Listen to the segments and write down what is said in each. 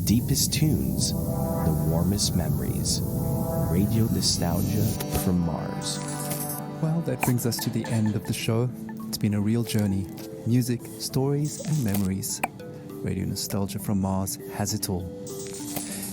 deepest tunes, the warmest memories. Radio nostalgia from Mars. Well, that brings us to the end of the show. It's been a real journey. Music, stories, and memories. Radio Nostalgia from Mars has it all.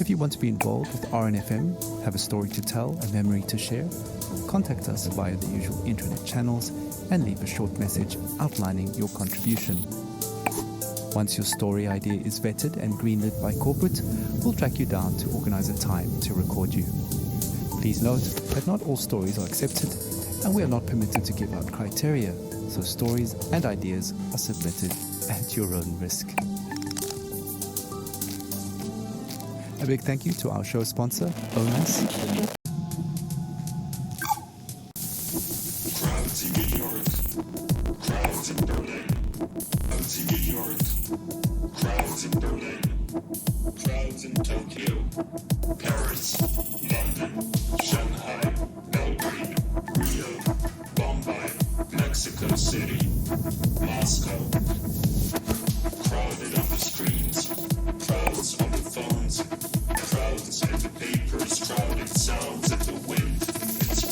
If you want to be involved with RNFM, have a story to tell, a memory to share, contact us via the usual internet channels and leave a short message outlining your contribution. Once your story idea is vetted and greenlit by corporate, we'll track you down to organize a time to record you. Please note that not all stories are accepted and we are not permitted to give out criteria, so stories and ideas are submitted at your own risk. A big thank you to our show sponsor, Owners. Crowds in New York, crowds in Berlin, crowds in New York, crowds in Berlin, crowds in Tokyo, Paris, London, Shanghai, Belgrade, Rio, Bombay, Mexico City, Moscow. Crowded on the screens, crowds on the phones, crowds at the papers, crowded sounds at the wind. It's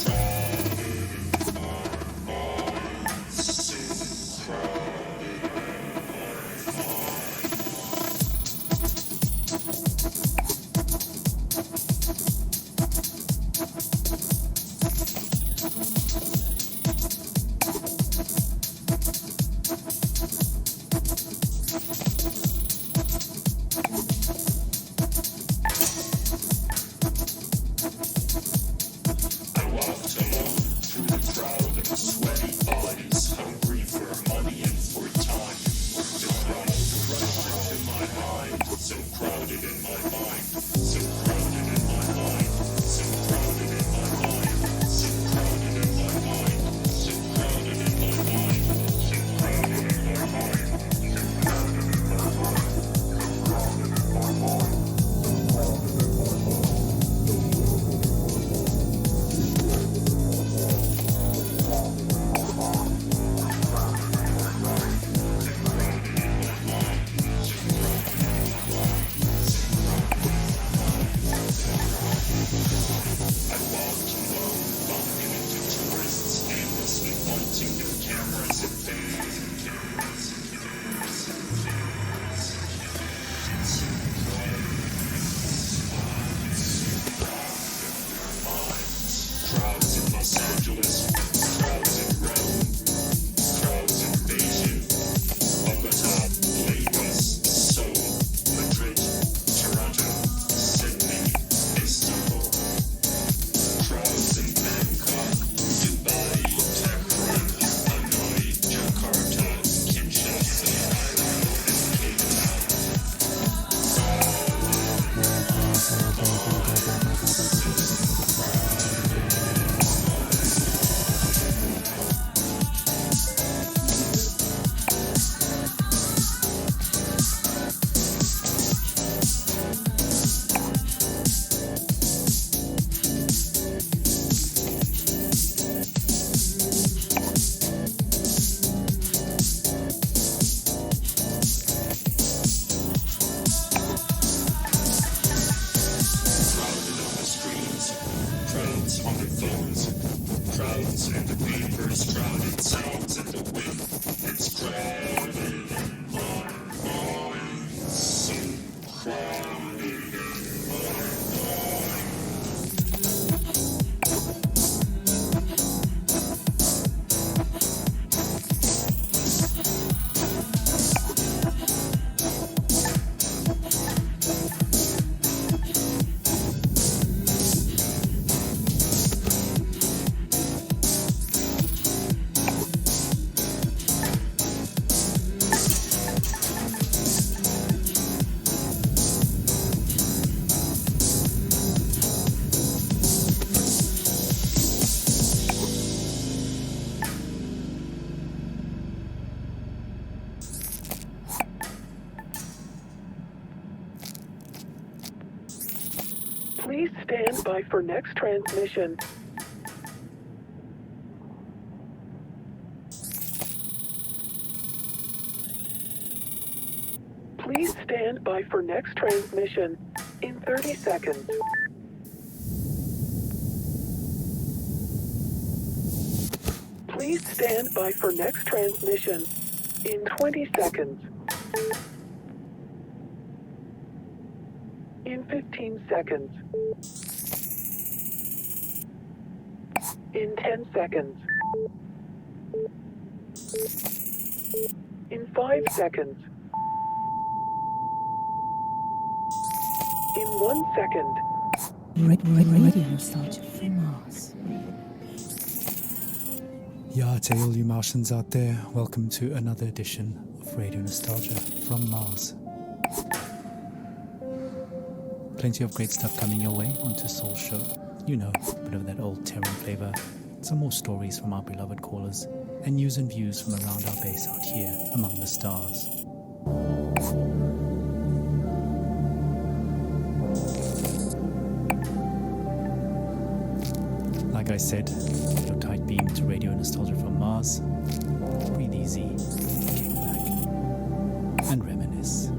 crowded in our minds, it's crowded in our Please stand by for next transmission. Please stand by for next transmission in 30 seconds. Please stand by for next transmission in 20 seconds. In 15 seconds. In 10 seconds. In 5 seconds. In 1 second. Radio Nostalgia from Mars. Yeah, to all you Martians out there, welcome to another edition of Radio Nostalgia from Mars. Plenty of great stuff coming your way onto Soul Show. You know, a bit of that old Terran flavor, some more stories from our beloved callers, and news and views from around our base out here among the stars. Like I said, get your tight beam to Radio Nostalgia from Mars. Breathe easy, kick back, and reminisce.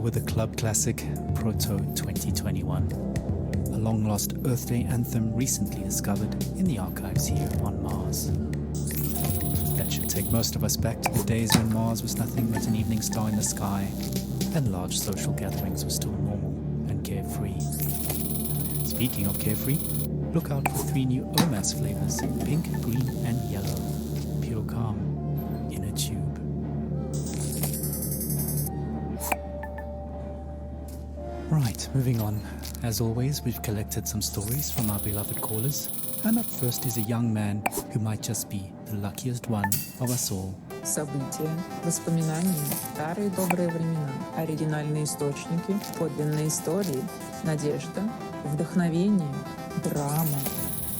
With the club classic Proto 2021, a long-lost Earth Day anthem recently discovered in the archives here on Mars. That should take most of us back to the days when Mars was nothing but an evening star in the sky, and large social gatherings were still normal and carefree. Speaking of carefree, look out for 3 new OMAS flavors, pink, green and yellow. Pure calm in a tube. Right, moving on. As always, we've collected some stories from our beloved callers. And up first is a young man who might just be the luckiest one of us all. События, воспоминания, старые добрые времена, оригинальные источники, подлинные истории, надежда, вдохновение, драма,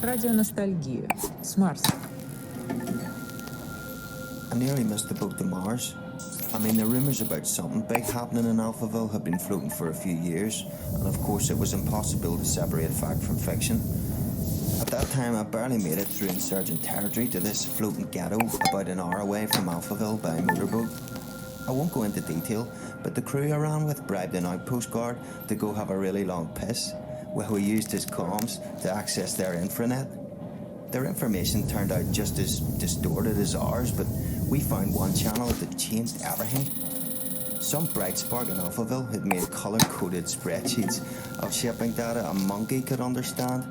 радионостальгия с Марса. I nearly missed the boat to Mars. I mean, the rumours about something big happening in Alphaville had been floating for a few years, and of course it was impossible to separate fact from fiction. At that time, I barely made it through insurgent territory to this floating ghetto about an hour away from Alphaville by motorboat. I won't go into detail, but the crew I ran with bribed an outpost guard to go have a really long piss, while we used his comms to access their intranet. Their information turned out just as distorted as ours, but we found one channel that changed everything. Some bright spark in Alphaville had made colour-coded spreadsheets of shipping data a monkey could understand.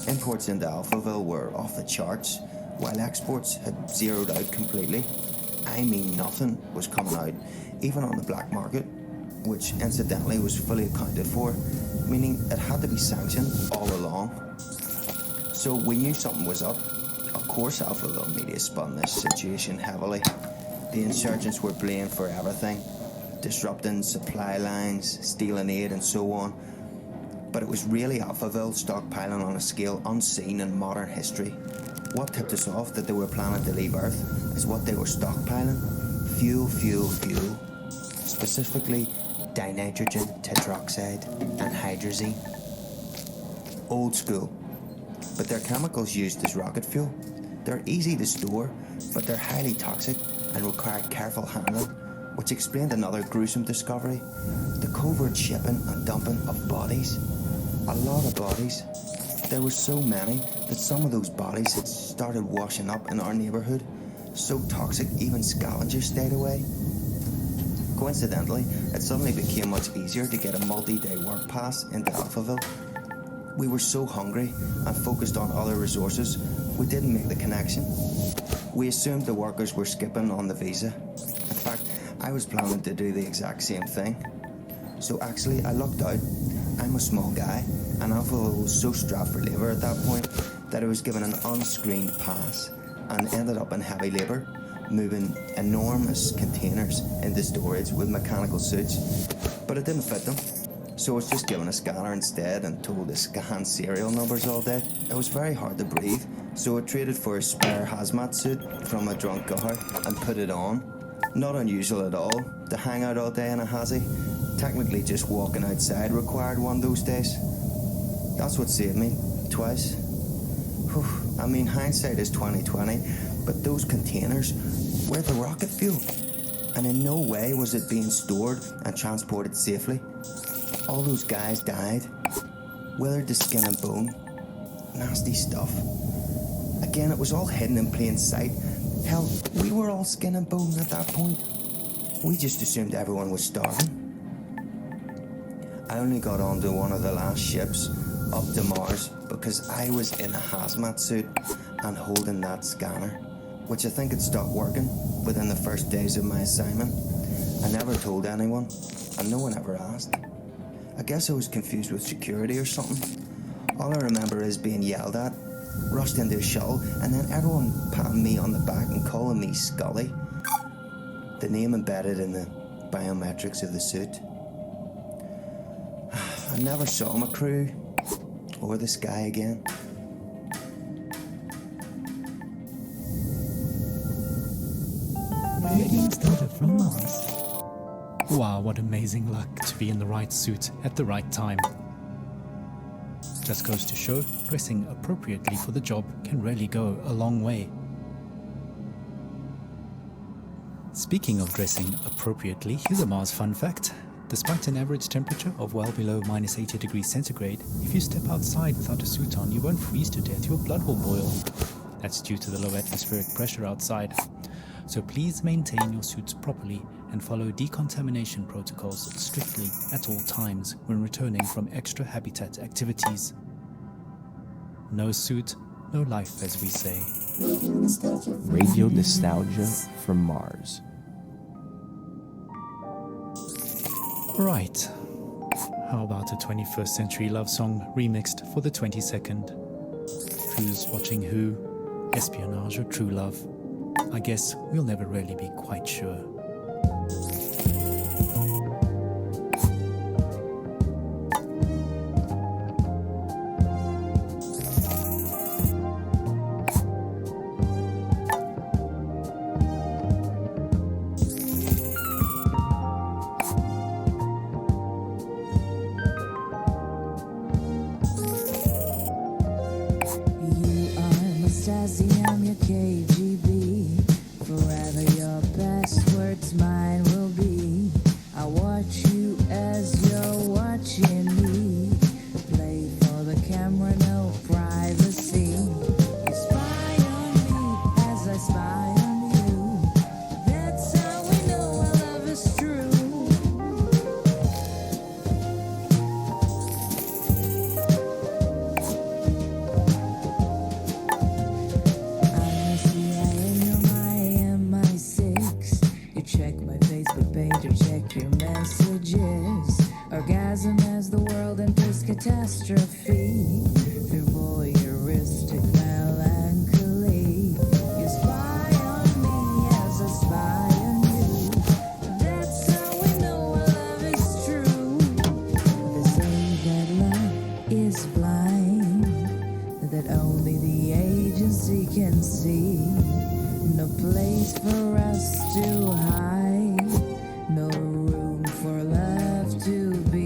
Imports into Alphaville were off the charts, while exports had zeroed out completely. I mean, nothing was coming out, even on the black market, which incidentally was fully accounted for, meaning it had to be sanctioned all along. So we knew something was up. Of course Alphaville media spun this situation heavily. The insurgents were blamed for everything, disrupting supply lines, stealing aid and so on. But it was really Alphaville stockpiling on a scale unseen in modern history. What tipped us off that they were planning to leave Earth is what they were stockpiling. Fuel. Specifically, dinitrogen, tetroxide and hydrazine. Old school. But they're chemicals used as rocket fuel. They're easy to store, but they're highly toxic and require careful handling, which explained another gruesome discovery: the covert shipping and dumping of bodies. A lot of bodies. There were so many that some of those bodies had started washing up in our neighbourhood, so toxic even scavengers stayed away. Coincidentally, it suddenly became much easier to get a multi-day work pass into Alphaville. We were so hungry and focused on other resources, we didn't make the connection. We assumed the workers were skipping on the visa. In fact, I was planning to do the exact same thing. So actually, I lucked out. I'm a small guy, and Alphaville was so strapped for labour at that point that I was given an unscreened pass and ended up in heavy labour, moving enormous containers into storage with mechanical suits. But it didn't fit them, so I was just given a scanner instead and told to scan serial numbers all day. It was very hard to breathe, so I traded for a spare hazmat suit from a drunk guard and put it on. Not unusual at all to hang out all day in a hazy. Technically just walking outside required one those days. That's what saved me, twice. Whew. I mean, hindsight is 20/20, but those containers were the rocket fuel, and in no way was it being stored and transported safely. All those guys died, withered to skin and bone. Nasty stuff. Again, it was all hidden in plain sight. Hell, we were all skin and bone at that point. We just assumed everyone was starving. I only got onto one of the last ships up to Mars because I was in a hazmat suit and holding that scanner, which I think had stopped working within the first days of my assignment. I never told anyone, and no one ever asked. I guess I was confused with security or something. All I remember is being yelled at, rushed into a shuttle, and then everyone patting me on the back and calling me Scully, the name embedded in the biometrics of the suit. I never saw my crew or the sky again. Radio Nostalgia from Mars. Wow, what amazing luck to be in the right suit at the right time. Just goes to show, dressing appropriately for the job can really go a long way. Speaking of dressing appropriately, here's a Mars fun fact. Despite an average temperature of well below minus 80 degrees centigrade, if you step outside without a suit on, you won't freeze to death, your blood will boil. That's due to the low atmospheric pressure outside. So please maintain your suits properly and follow decontamination protocols strictly at all times when returning from extra habitat activities. No suit, no life, as we say. Radio nostalgia from Mars. Right. How about a 21st century love song remixed for the 22nd? Who's watching who? Espionage or true love? I guess we'll never really be quite sure. I'm your KGB. Forever your passwords mine will be. I watch you as you're watching me. Play for the camera, no privacy. You spy on me as I spy on you. That's how we know our love is true. Your messages, orgasm as the world enters catastrophe. Through voyeuristic melancholy, you spy on me as I spy on you. That's how we know our love is true. They say that love is blind, that only the agency can see. No place for us to hide, no room for love to be.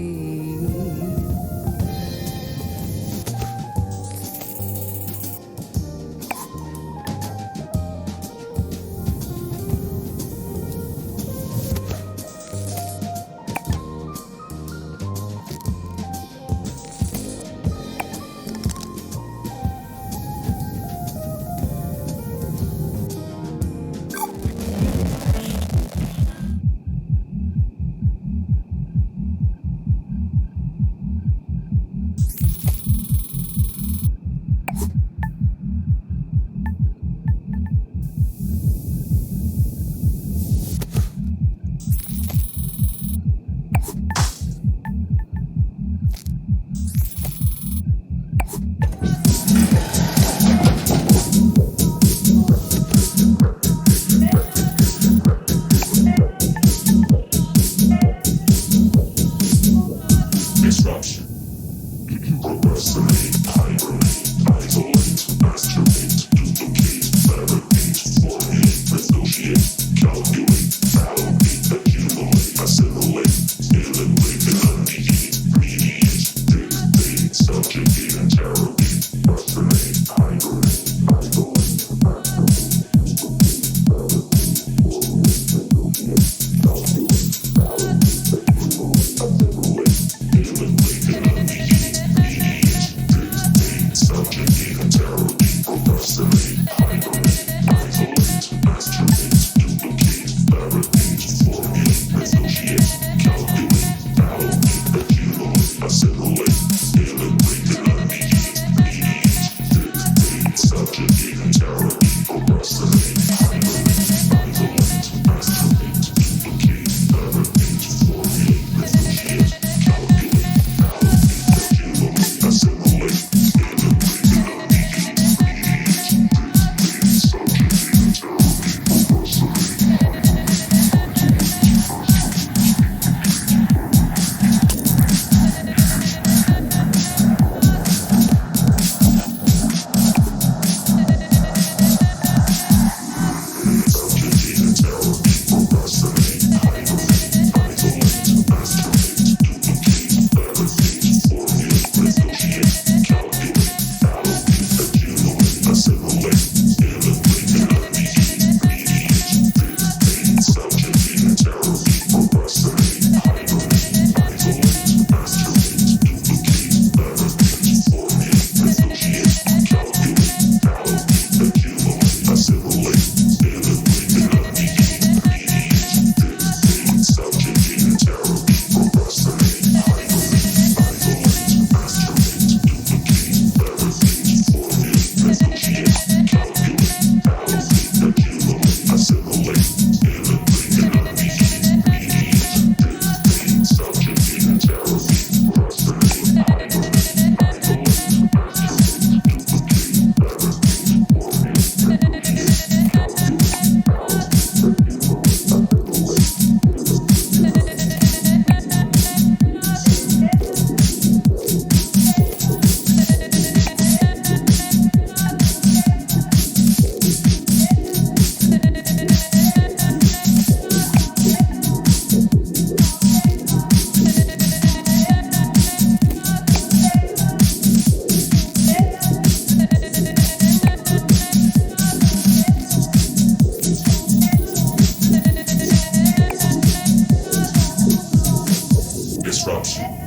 Disruption. Procrastinate, hibernate, isolate, masturbate, duplicate, fabricate, formulate, negotiate, calculate, allocate, accumulate, assimilate, eliminate, annihilate, mediate, dictate, subjugate, interrogate, procrastinate, hibernate, isolate, masturbate, duplicate, fabricate, formulate, negotiate, calculate, allocate, accumulate, assimilate, eliminate, annihilate, mediate, dictate, subjugate, interrogate, procrastinate, hibernate, isolate, masturbate, duplicate, fabricate, formulate, negotiate, calculate, allocate, accumulate, assimilate, eliminate, annihilate, mediate, dictate, subjugate, interrogate, procrastinate, hibernate, isolate, masturbate, duplicate, fabricate, formulate, negotiate, calculate, allocate, accumulate, assimilate, eliminate, annihilate, corruption.